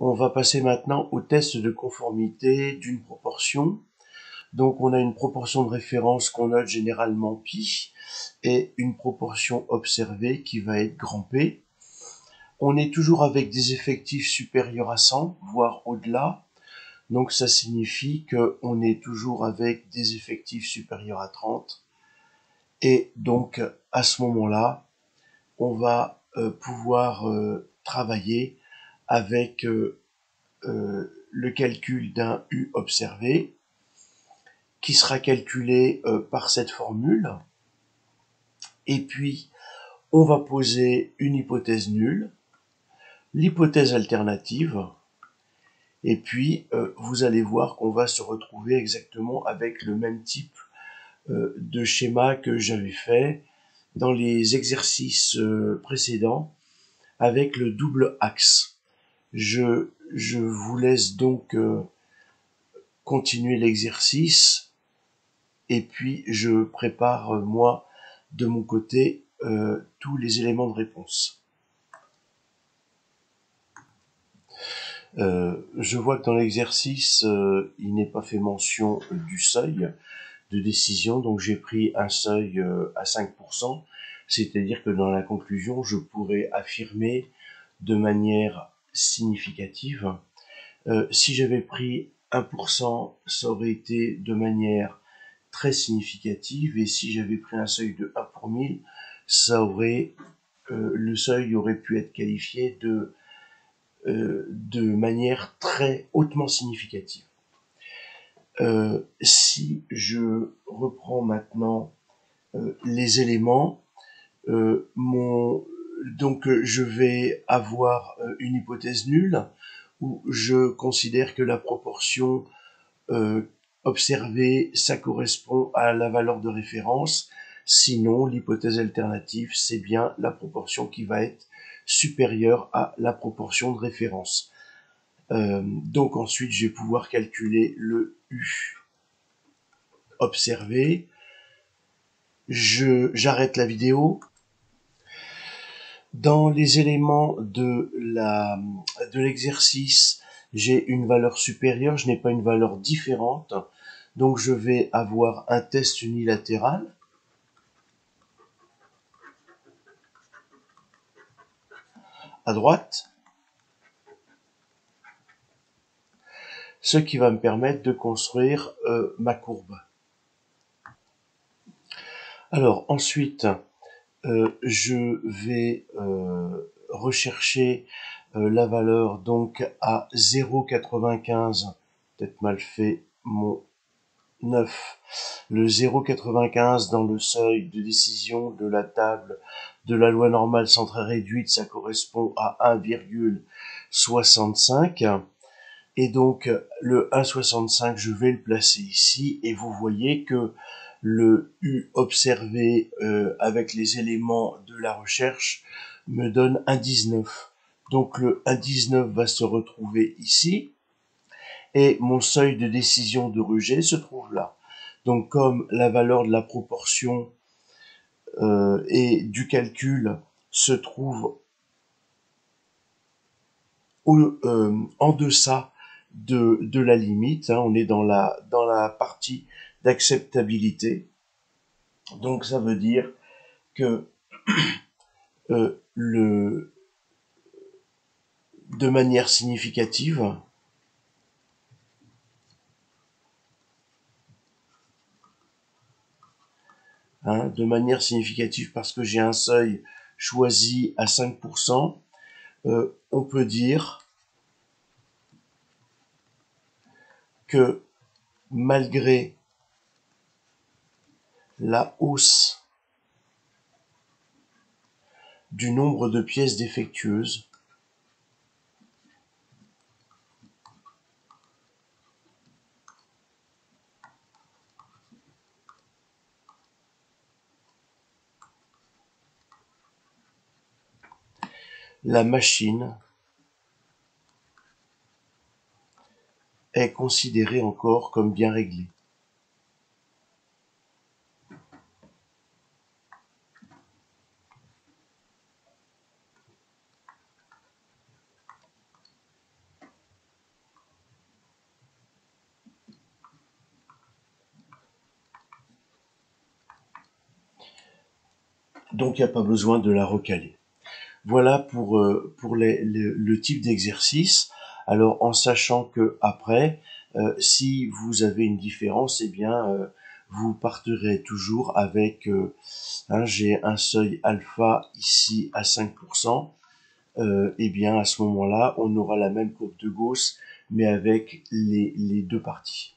On va passer maintenant au test de conformité d'une proportion. Donc on a une proportion de référence qu'on note généralement pi et une proportion observée qui va être grand P. On est toujours avec des effectifs supérieurs à 100, voire au-delà. Donc ça signifie qu'on est toujours avec des effectifs supérieurs à 30. Et donc à ce moment-là, on va pouvoir travailler avec le calcul d'un U observé qui sera calculé par cette formule. Et puis, on va poser une hypothèse nulle, l'hypothèse alternative, et puis vous allez voir qu'on va se retrouver exactement avec le même type de schéma que j'avais fait dans les exercices précédents avec le double axe. Je vous laisse donc continuer l'exercice et puis je prépare moi de mon côté tous les éléments de réponse. Je vois que dans l'exercice, il n'est pas fait mention du seuil de décision, donc j'ai pris un seuil à 5%, c'est-à-dire que dans la conclusion, je pourrais affirmer de manière significative. Si j'avais pris 1%, ça aurait été de manière très significative, et si j'avais pris un seuil de 1 pour 1000, ça aurait, le seuil aurait pu être qualifié de manière très hautement significative. Si je reprends maintenant les éléments, donc je vais avoir une hypothèse nulle où je considère que la proportion observée, ça correspond à la valeur de référence. Sinon, l'hypothèse alternative, c'est bien la proportion qui va être supérieure à la proportion de référence. Donc ensuite, je vais pouvoir calculer le U observé. J'arrête la vidéo. Dans les éléments de l'exercice, j'ai une valeur supérieure, je n'ai pas une valeur différente. Donc je vais avoir un test unilatéral. À droite. Ce qui va me permettre de construire ma courbe. Alors ensuite, je vais rechercher la valeur donc à 0,95, peut-être mal fait mon 9, le 0,95 dans le seuil de décision de la table de la loi normale centrale réduite, ça correspond à 1,65. Et donc le 1,65, je vais le placer ici, et vous voyez que le U observé avec les éléments de la recherche me donne 1,19. Donc le 1,19 va se retrouver ici, et mon seuil de décision de rejet se trouve là. Donc comme la valeur de la proportion et du calcul se trouve en deçà de la limite, hein, on est dans la partie d'acceptabilité. Donc ça veut dire que de manière significative, de manière significative parce que j'ai un seuil choisi à 5%, on peut dire que malgré la hausse du nombre de pièces défectueuses, la machine est considérée encore comme bien réglée. Donc il n'y a pas besoin de la recaler. Voilà pour le type d'exercice. Alors en sachant que après, si vous avez une différence, eh bien vous partirez toujours avec, j'ai un seuil alpha ici à 5%, eh bien à ce moment-là, on aura la même courbe de Gauss, mais avec les deux parties.